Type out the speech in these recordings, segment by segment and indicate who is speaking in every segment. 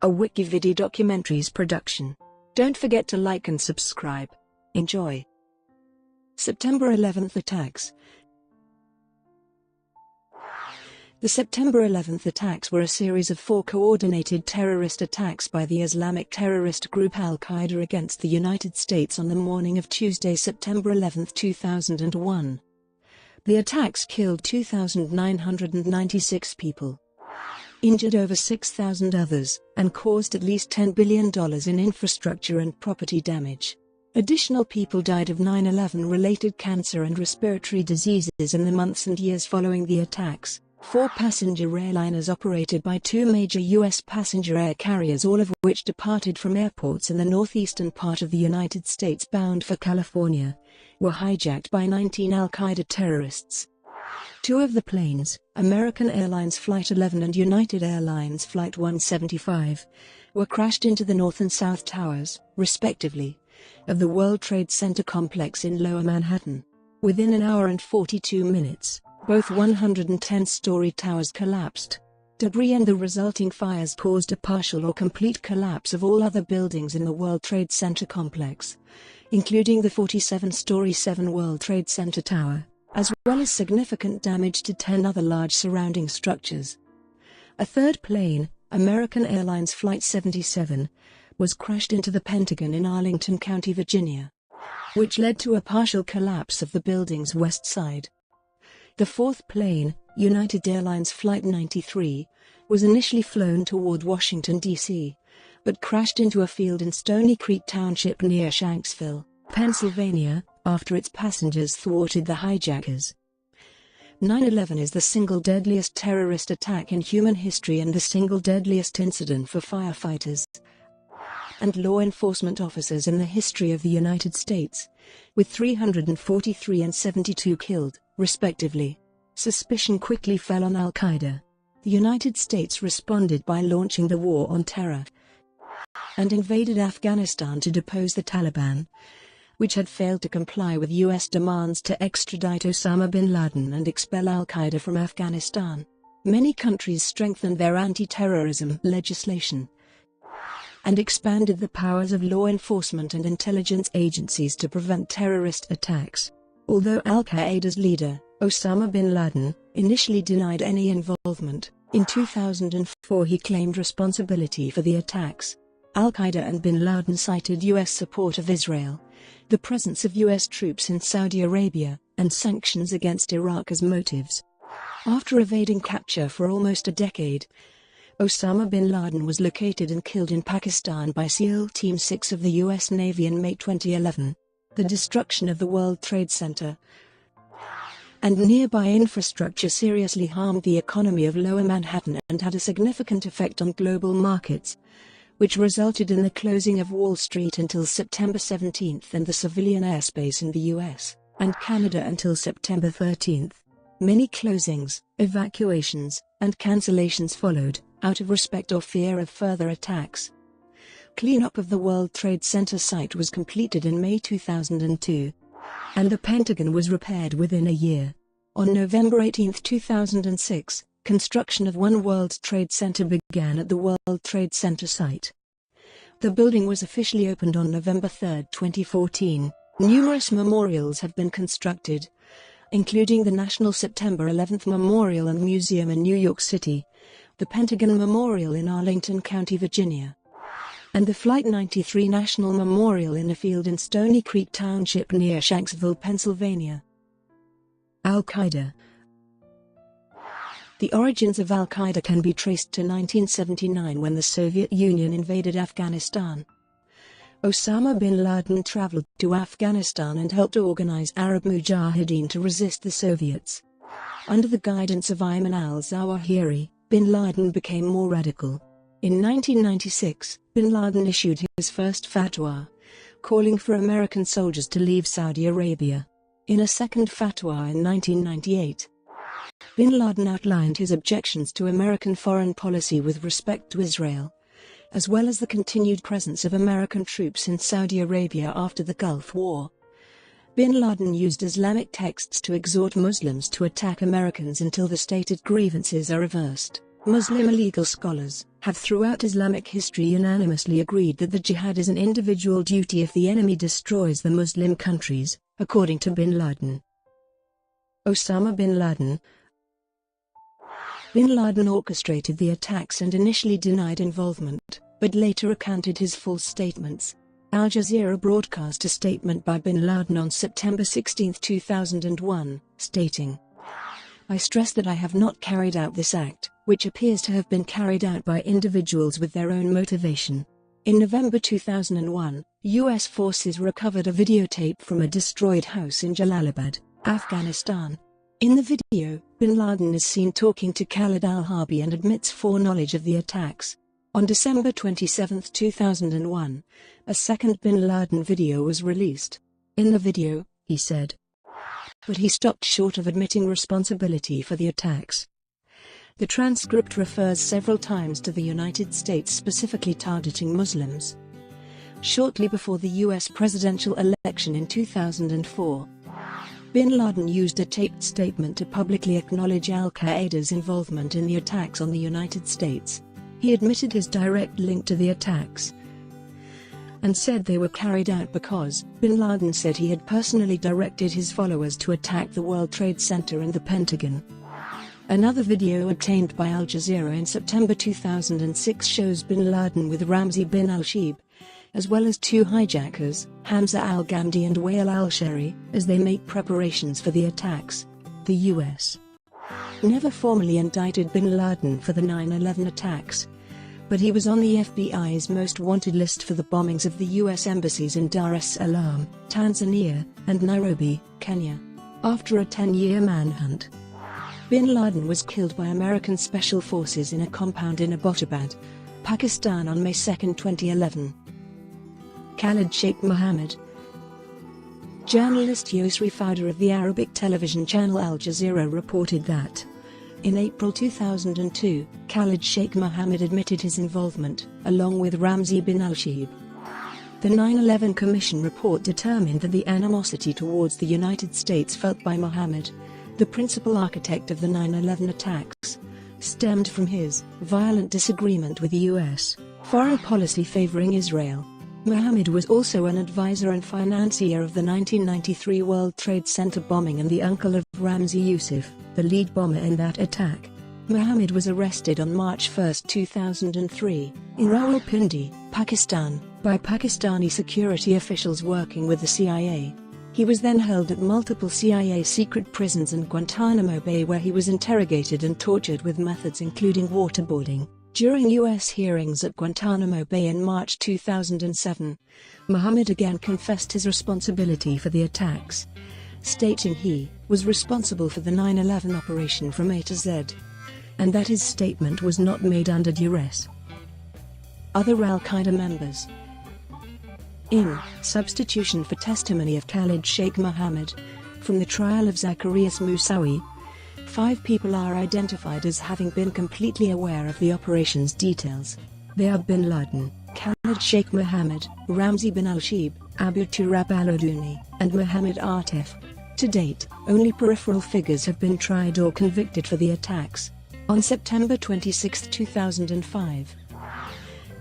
Speaker 1: a WikiVidi Documentaries production. Don't forget to like and subscribe. Enjoy. September 11th attacks. The September 11th attacks were a series of 4 coordinated terrorist attacks by the Islamic terrorist group al-Qaeda against the United States on the morning of Tuesday, September 11, 2001. The attacks killed 2,996 people, injured over 6,000 others, and caused at least $10 billion in infrastructure and property damage. Additional people died of 9/11-related cancer and respiratory diseases in the months and years following the attacks. 4 passenger airliners operated by 2 major U.S. passenger air carriers, all of which departed from airports in the northeastern part of the United States bound for California, were hijacked by 19 al-Qaeda terrorists. 2 of the planes, American Airlines Flight 11 and United Airlines Flight 175, were crashed into the north and south towers, respectively, of the World Trade Center complex in Lower Manhattan. Within an hour and 42 minutes, both 110-story towers collapsed. Debris and the resulting fires caused a partial or complete collapse of all other buildings in the World Trade Center complex, including the 47-story 7 World Trade Center tower, as well as significant damage to 10 other large surrounding structures. A third plane, American Airlines Flight 77, was crashed into the Pentagon in Arlington County, Virginia, which led to a partial collapse of the building's west side. The fourth plane, United Airlines Flight 93, was initially flown toward Washington, D.C., but crashed into a field in Stony Creek Township near Shanksville, Pennsylvania, after its passengers thwarted the hijackers. 9/11 is the single deadliest terrorist attack in human history and the single deadliest incident for firefighters and law enforcement officers in the history of the United States, with 343 and 72 killed, respectively. Suspicion quickly fell on al-Qaeda. The United States responded by launching the War on Terror and invaded Afghanistan to depose the Taliban, which had failed to comply with U.S. demands to extradite Osama bin Laden and expel al-Qaeda from Afghanistan. Many countries strengthened their anti-terrorism legislation and expanded the powers of law enforcement and intelligence agencies to prevent terrorist attacks. Although al-Qaeda's leader, Osama bin Laden, initially denied any involvement, in 2004 he claimed responsibility for the attacks. Al-Qaeda and bin Laden cited U.S. support of Israel, the presence of U.S. troops in Saudi Arabia, and sanctions against Iraq as motives. After evading capture for almost a decade, Osama bin Laden was located and killed in Pakistan by SEAL Team 6 of the U.S. Navy in May 2011. The destruction of the World Trade Center and nearby infrastructure seriously harmed the economy of Lower Manhattan and had a significant effect on global markets, which resulted in the closing of Wall Street until September 17 and the civilian airspace in the U.S. and Canada until September 13. Many closings, evacuations, and cancellations followed, out of respect or fear of further attacks. Cleanup of the World Trade Center site was completed in May 2002, and the Pentagon was repaired within a year. On November 18, 2006, construction of One World Trade Center began at the World Trade Center site. The building was officially opened on November 3, 2014. Numerous memorials have been constructed, including the National September 11th Memorial and Museum in New York City, the Pentagon Memorial in Arlington County, Virginia, and the Flight 93 National Memorial in a field in Stony Creek Township near Shanksville, Pennsylvania. Al-Qaeda. The origins of al-Qaeda can be traced to 1979 when the Soviet Union invaded Afghanistan. Osama bin Laden traveled to Afghanistan and helped organize Arab Mujahideen to resist the Soviets. Under the guidance of Ayman al-Zawahiri, bin Laden became more radical. In 1996, bin Laden issued his first fatwa, calling for American soldiers to leave Saudi Arabia. In a second fatwa in 1998, bin Laden outlined his objections to American foreign policy with respect to Israel, as well as the continued presence of American troops in Saudi Arabia after the Gulf War. Bin Laden used Islamic texts to exhort Muslims to attack Americans until the stated grievances are reversed. Muslim legal scholars have throughout Islamic history unanimously agreed that the jihad is an individual duty if the enemy destroys the Muslim countries, according to bin Laden. Osama bin Laden. Bin Laden orchestrated the attacks and initially denied involvement, but later recanted his false statements. Al Jazeera broadcast a statement by bin Laden on September 16, 2001, stating, "I stress that I have not carried out this act, which appears to have been carried out by individuals with their own motivation." In November 2001, U.S. forces recovered a videotape from a destroyed house in Jalalabad, Afghanistan. In the video, bin Laden is seen talking to Khalid al-Harbi and admits foreknowledge of the attacks. On December 27, 2001, a second bin Laden video was released. In the video, he said, but he stopped short of admitting responsibility for the attacks. The transcript refers several times to the United States specifically targeting Muslims. Shortly before the U.S. presidential election in 2004, bin Laden used a taped statement to publicly acknowledge al-Qaeda's involvement in the attacks on the United States. He admitted his direct link to the attacks and said they were carried out because bin Laden said he had personally directed his followers to attack the World Trade Center and the Pentagon. Another video obtained by Al Jazeera in September 2006 shows bin Laden with Ramzi bin al-Sheikh, as well as two hijackers, Hamza al-Ghamdi and Wael al-Shari, as they make preparations for the attacks. The U.S. never formally indicted bin Laden for the 9/11 attacks, but he was on the FBI's most wanted list for the bombings of the U.S. embassies in Dar es Salaam, Tanzania, and Nairobi, Kenya. After a 10-year manhunt, bin Laden was killed by American Special Forces in a compound in Abbottabad, Pakistan on May 2, 2011. Khalid Sheikh Mohammed. Journalist Yusri Fowder of the Arabic television channel Al Jazeera reported that, in April 2002, Khalid Sheikh Mohammed admitted his involvement, along with Ramzi bin al-Sheikh. The 9/11 Commission report determined that the animosity towards the United States felt by Mohammed, the principal architect of the 9/11 attacks, stemmed from his violent disagreement with the U.S. foreign policy favoring Israel. Mohammed was also an advisor and financier of the 1993 World Trade Center bombing and the uncle of Ramzi Youssef, the lead bomber in that attack. Mohammed was arrested on March 1, 2003, in Rawalpindi, Pakistan, by Pakistani security officials working with the CIA. He was then held at multiple CIA secret prisons in Guantanamo Bay where he was interrogated and tortured with methods including waterboarding. During U.S. hearings at Guantanamo Bay in March 2007, Mohammed again confessed his responsibility for the attacks, stating he was responsible for the 9/11 operation from A to Z, and that his statement was not made under duress. Other al-Qaeda members. In substitution for testimony of Khalid Sheikh Mohammed, from the trial of Zacarias Moussaoui, 5 people are identified as having been completely aware of the operation's details. They are bin Laden, Khalid Sheikh Mohammed, Ramzi bin al-Sheikh, Abu Turab al-Uduni, and Mohammed Atif. To date, only peripheral figures have been tried or convicted for the attacks. On September 26, 2005,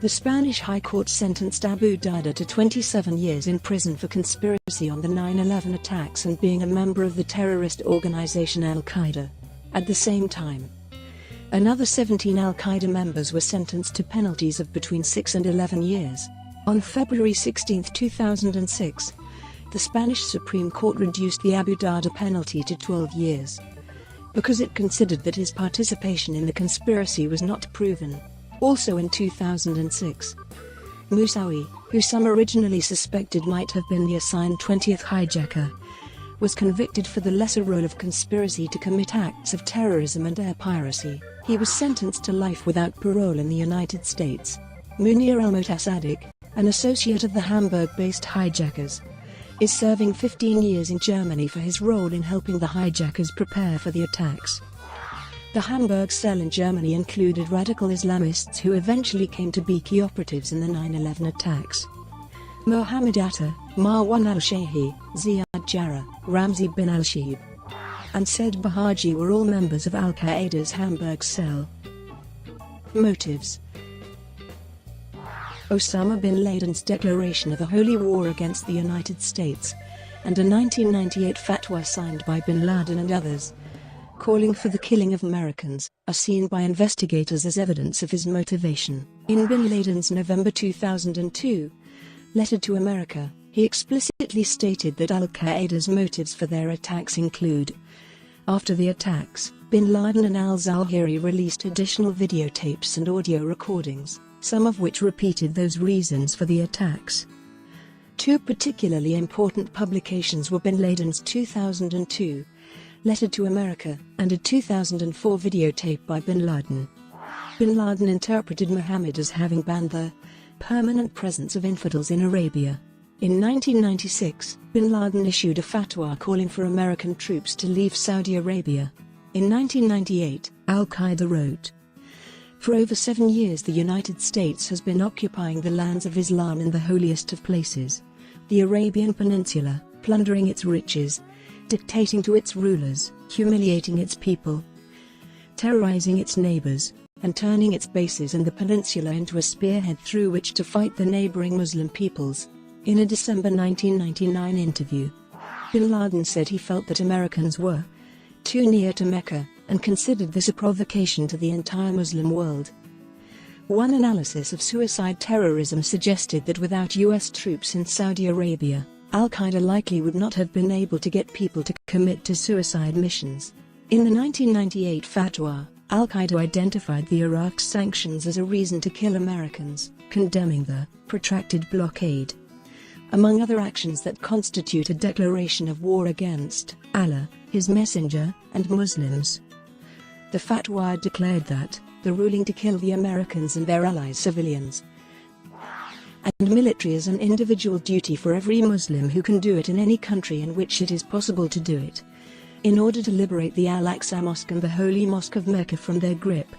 Speaker 1: the Spanish High Court sentenced Abu Darda to 27 years in prison for conspiracy on the 9/11 attacks and being a member of the terrorist organization al-Qaeda. At the same time, another 17 al-Qaeda members were sentenced to penalties of between 6 and 11 years. On February 16, 2006, the Spanish Supreme Court reduced the Abu Darda penalty to 12 years, because it considered that his participation in the conspiracy was not proven. Also in 2006, Moussaoui, who some originally suspected might have been the assigned 20th hijacker, was convicted for the lesser role of conspiracy to commit acts of terrorism and air piracy. He was sentenced to life without parole in the United States. Munir al-Mutasaddiq, an associate of the Hamburg-based hijackers, is serving 15 years in Germany for his role in helping the hijackers prepare for the attacks. The Hamburg cell in Germany included radical Islamists who eventually came to be key operatives in the 9/11 attacks. Mohammed Atta, Marwan al-Shehi, Ziad Jarrah, Ramzi bin al-Sheikh, and Said Bahaji were all members of al-Qaeda's Hamburg cell. Motives. Osama bin Laden's declaration of a holy war against the United States, and a 1998 fatwa signed by bin Laden and others, calling for the killing of Americans, are seen by investigators as evidence of his motivation. In bin Laden's November 2002 letter to America, he explicitly stated that al-Qaeda's motives for their attacks include: after the attacks, bin Laden and al-Zawahiri released additional videotapes and audio recordings, some of which repeated those reasons for the attacks. Two particularly important publications were bin Laden's 2002 letter to America and a 2004 videotape by bin Laden. Bin Laden interpreted Mohammed as having banned the permanent presence of infidels in Arabia. In 1996, bin Laden issued a fatwa calling for American troops to leave Saudi Arabia. In 1998, al-Qaeda wrote, "For over 7 years the United States has been occupying the lands of Islam in the holiest of places, the Arabian Peninsula, plundering its riches, dictating to its rulers, humiliating its people, terrorizing its neighbors, and turning its bases in the peninsula into a spearhead through which to fight the neighboring Muslim peoples." In a December 1999 interview, bin Laden said he felt that Americans were too near to Mecca, and considered this a provocation to the entire Muslim world. One analysis of suicide terrorism suggested that without U.S. troops in Saudi Arabia, al-Qaeda likely would not have been able to get people to commit to suicide missions. In the 1998 fatwa, al-Qaeda identified the Iraq sanctions as a reason to kill Americans, condemning the protracted blockade, among other actions that constitute a declaration of war against Allah, His Messenger, and Muslims. The fatwa declared that the ruling to kill the Americans and their allies, civilians and military, is an individual duty for every Muslim who can do it in any country in which it is possible to do it, in order to liberate the Al-Aqsa Mosque and the Holy Mosque of Mecca from their grip,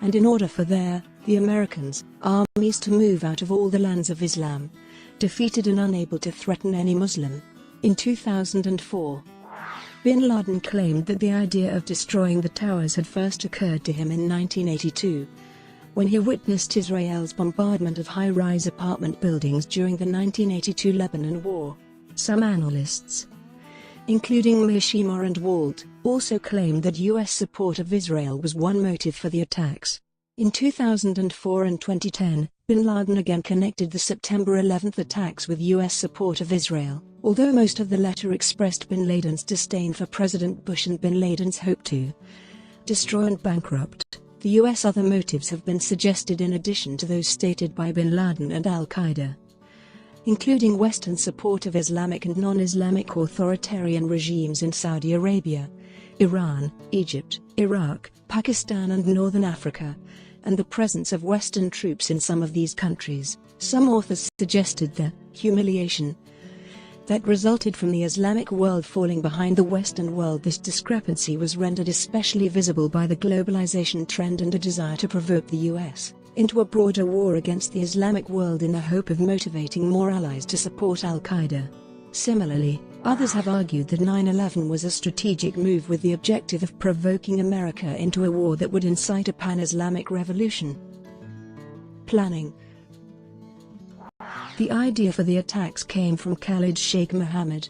Speaker 1: and in order for the Americans' armies to move out of all the lands of Islam, defeated and unable to threaten any Muslim. In 2004, bin Laden claimed that the idea of destroying the towers had first occurred to him in 1982, when he witnessed Israel's bombardment of high-rise apartment buildings during the 1982 Lebanon War. Some analysts, including Mir Shimar and Walt, also claimed that U.S. support of Israel was one motive for the attacks. In 2004 and 2010, bin Laden again connected the September 11 attacks with U.S. support of Israel, although most of the letter expressed bin Laden's disdain for President Bush and bin Laden's hope to destroy and bankrupt the U.S. Other motives have been suggested in addition to those stated by bin Laden and al-Qaeda, including Western support of Islamic and non-Islamic authoritarian regimes in Saudi Arabia, Iran, Egypt, Iraq, Pakistan and Northern Africa, and the presence of Western troops in some of these countries. Some authors suggested the humiliation that resulted from the Islamic world falling behind the Western world. This discrepancy was rendered especially visible by the globalization trend and a desire to provoke the U.S. into a broader war against the Islamic world in the hope of motivating more allies to support al-Qaeda. Similarly, others have argued that 9/11 was a strategic move with the objective of provoking America into a war that would incite a pan-Islamic revolution. Planning. The idea for the attacks came from Khalid's Sheikh Mohammed,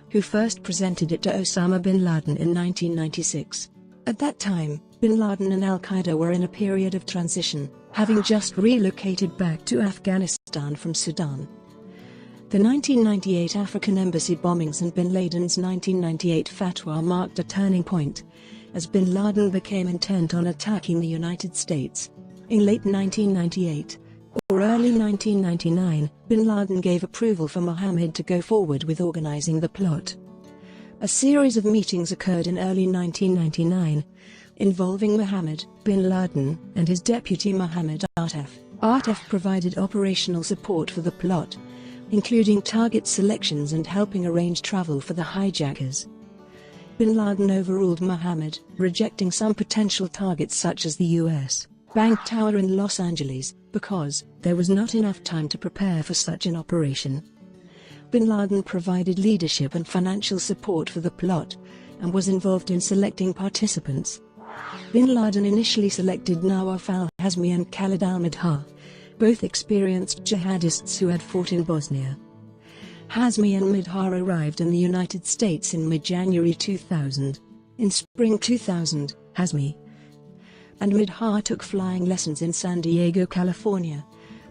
Speaker 1: who first presented it to Osama bin Laden in 1996. At that time, bin Laden and al-Qaeda were in a period of transition, having just relocated back to Afghanistan from Sudan. The 1998 African embassy bombings and bin Laden's 1998 fatwa marked a turning point, as bin Laden became intent on attacking the United States. In late 1998, or early 1999, bin Laden gave approval for Mohammed to go forward with organizing the plot. A series of meetings occurred in early 1999, involving Mohammed, bin Laden, and his deputy Mohammed Atef. Atef provided operational support for the plot, including target selections and helping arrange travel for the hijackers. Bin Laden overruled Mohammed, rejecting some potential targets such as the U.S. Bank Tower in Los Angeles, because there was not enough time to prepare for such an operation. Bin Laden provided leadership and financial support for the plot, and was involved in selecting participants. Bin Laden initially selected Nawaf al-Hazmi and Khalid al-Midhar, both experienced jihadists who had fought in Bosnia. Hazmi and Midhar arrived in the United States in mid-January 2000. In spring 2000, Hazmi and Midhar took flying lessons in San Diego, California,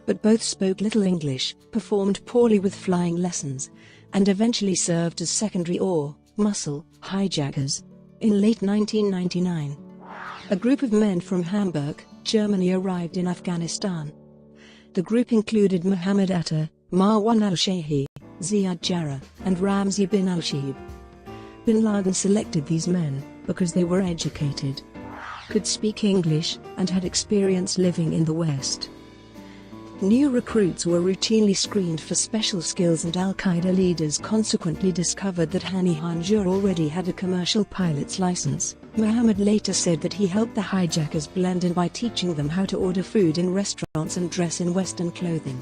Speaker 1: but both spoke little English, performed poorly with flying lessons, and eventually served as secondary or muscle hijackers. In late 1999, a group of men from Hamburg, Germany arrived in Afghanistan. The group included Mohammed Atta, Marwan al-Shayhi, Ziad Jarrah, and Ramzi bin al-Shibh. Bin Laden selected these men because they were educated, could speak English, and had experience living in the West. New recruits were routinely screened for special skills, and al-Qaeda leaders consequently discovered that Hani Hanjour already had a commercial pilot's license. Mohammed later said that he helped the hijackers blend in by teaching them how to order food in restaurants and dress in Western clothing.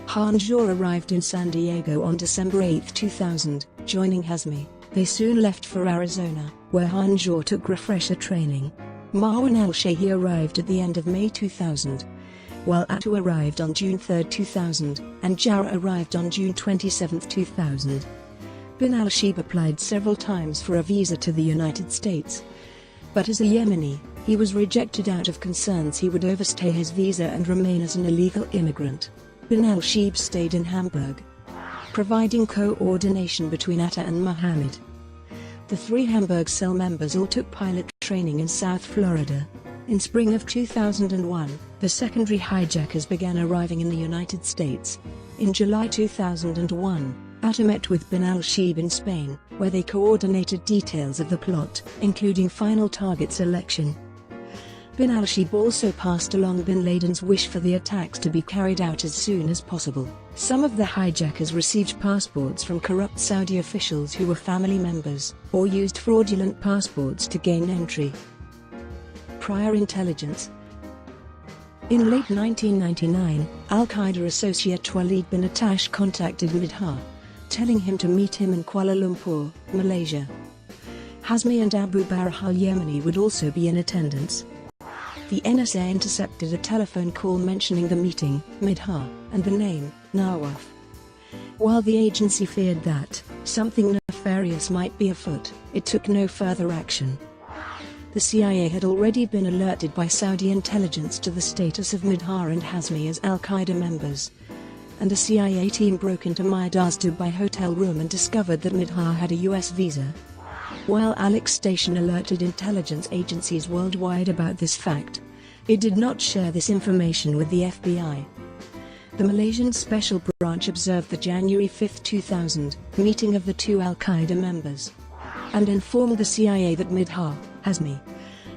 Speaker 1: Hanjour arrived in San Diego on December 8, 2000, joining Hazmi. They soon left for Arizona, where Hanjour took refresher training. Marwan al-Shayhi arrived at the end of May 2000, while Atta arrived on June 3, 2000, and Jarrah arrived on June 27, 2000. Bin al-Shibh applied several times for a visa to the United States, but as a Yemeni, he was rejected out of concerns he would overstay his visa and remain as an illegal immigrant. Bin al-Shibh stayed in Hamburg, providing coordination between Atta and Mohammed. The three Hamburg cell members all took pilot training in South Florida. In spring of 2001, the secondary hijackers began arriving in the United States. In July 2001, Atta met with Bin al-Shibh in Spain, where they coordinated details of the plot, including final target selection. Bin al-Shibh also passed along Bin Laden's wish for the attacks to be carried out as soon as possible. Some of the hijackers received passports from corrupt Saudi officials who were family members, or used fraudulent passports to gain entry. Prior intelligence. In late 1999, al-Qaeda associate Walid bin Attash contacted Midhar, telling him to meet him in Kuala Lumpur, Malaysia. Hazmi and Abu Barah al-Yemeni would also be in attendance. The NSA intercepted a telephone call mentioning the meeting, Midhar, and the name, Nawaf. While the agency feared that something nefarious might be afoot, it took no further action. The CIA had already been alerted by Saudi intelligence to the status of Midhar and Hazmi as al-Qaeda members, and a CIA team broke into Midhar's Dubai hotel room and discovered that Midhar had a US visa. While Alex Station alerted intelligence agencies worldwide about this fact, it did not share this information with the FBI. The Malaysian Special Branch observed the January 5, 2000, meeting of the two al-Qaeda members, and informed the CIA that Midhar, Hazmi,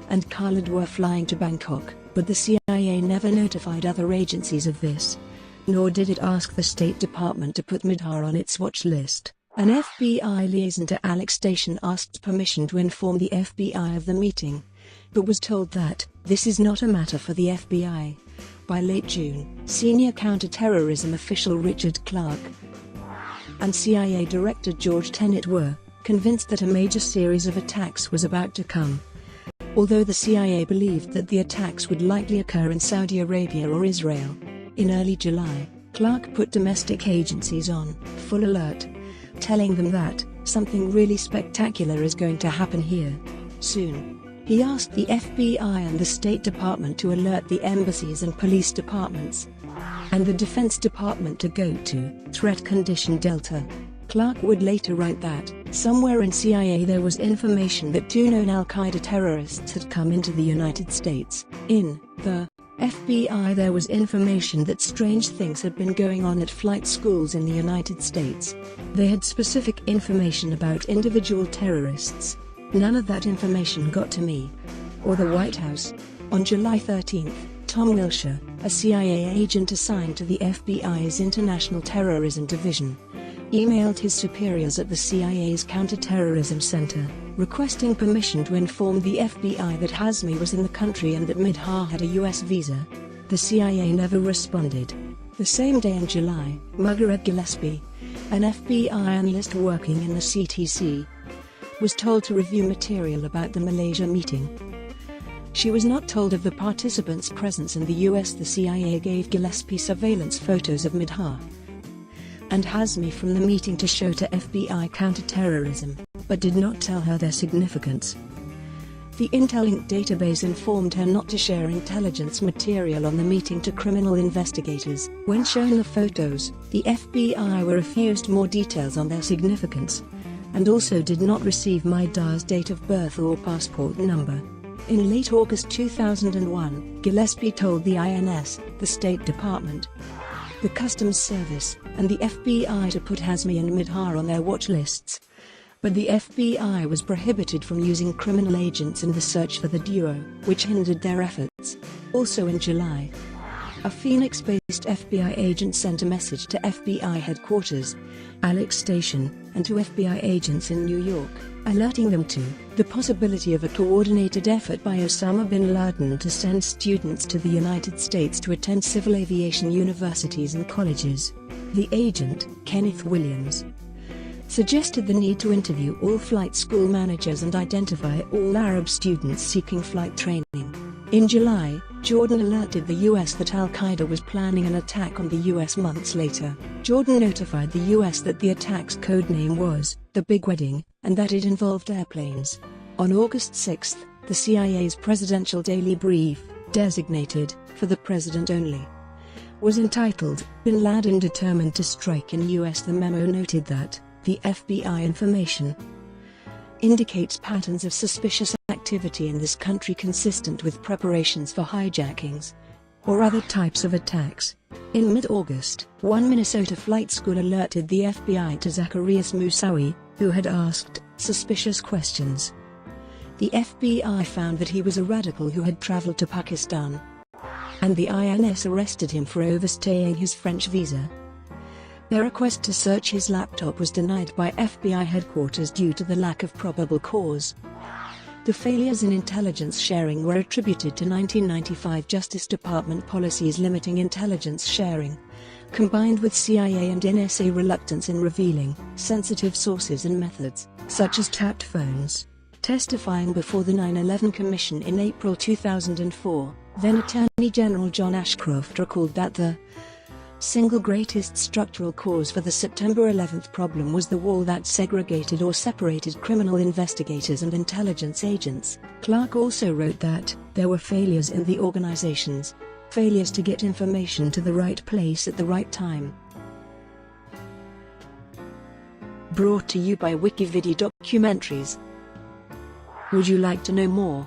Speaker 1: and Khalid were flying to Bangkok, but the CIA never notified other agencies of this, nor did it ask the State Department to put Midhar on its watch list. An FBI liaison to Alex Station asked permission to inform the FBI of the meeting, but was told that this is not a matter for the FBI. By late June, senior counterterrorism official Richard Clarke and CIA Director George Tenet were convinced that a major series of attacks was about to come. Although the CIA believed that the attacks would likely occur in Saudi Arabia or Israel. In early July, Clarke put domestic agencies on full alert, telling them that something really spectacular is going to happen here soon. He asked the FBI and the State Department to alert the embassies and police departments, and the Defense Department to go to Threat Condition Delta. Clarke would later write that, somewhere in CIA there was information that two known al-Qaeda terrorists had come into the United States. In the FBI there was information that strange things had been going on at flight schools in the United States. They had specific information about individual terrorists. None of that information got to me or the White House. On July 13, Tom Wilshire, a CIA agent assigned to the FBI's International Terrorism Division, emailed his superiors at the CIA's Counterterrorism Center, requesting permission to inform the FBI that Hazmi was in the country and that Midhar had a US visa. The CIA never responded. The same day in July, Margaret Gillespie, an FBI analyst working in the CTC, was told to review material about the Malaysia meeting. She was not told of the participants' presence in the U.S. The CIA gave Gillespie surveillance photos of Midha and Hazmi from the meeting to show to FBI counterterrorism, but did not tell her their significance. The Intelink database informed her not to share intelligence material on the meeting to criminal investigators. When shown the photos, the FBI were refused more details on their significance, and also did not receive Midha's date of birth or passport number. In late August 2001, Gillespie told the INS, the State Department, the Customs Service, and the FBI to put Hazmi and Midha on their watch lists, but the FBI was prohibited from using criminal agents in the search for the duo, which hindered their efforts. Also in July, a Phoenix-based FBI agent sent a message to FBI headquarters, Alex Station, and to FBI agents in New York, alerting them to the possibility of a coordinated effort by Osama bin Laden to send students to the United States to attend civil aviation universities and colleges. The agent, Kenneth Williams, suggested the need to interview all flight school managers and identify all Arab students seeking flight training. In July, Jordan alerted the U.S. that al-Qaeda was planning an attack on the U.S. Months later, Jordan notified the U.S. that the attack's codename was the Big Wedding, and that it involved airplanes. On August 6, the CIA's presidential daily brief, designated for the president only, was entitled, Bin Laden Determined to Strike in U.S. The memo noted that the FBI information indicates patterns of suspicious activity in this country consistent with preparations for hijackings or other types of attacks. In mid-August, one Minnesota flight school alerted the FBI to Zacharias Moussaoui, who had asked suspicious questions. The FBI found that he was a radical who had traveled to Pakistan, and the INS arrested him for overstaying his French visa. Their request to search his laptop was denied by FBI headquarters due to the lack of probable cause. The failures in intelligence sharing were attributed to 1995 Justice Department policies limiting intelligence sharing, combined with CIA and NSA reluctance in revealing sensitive sources and methods, such as tapped phones. Testifying before the 9/11 Commission in April 2004, then Attorney General John Ashcroft recalled that the single greatest structural cause for the September 11 problem was the wall that segregated or separated criminal investigators and intelligence agents. Clark also wrote that there were failures in the organizations, failures to get information to the right place at the right time. Brought to you by WikiVidi Documentaries. Would you like to know more?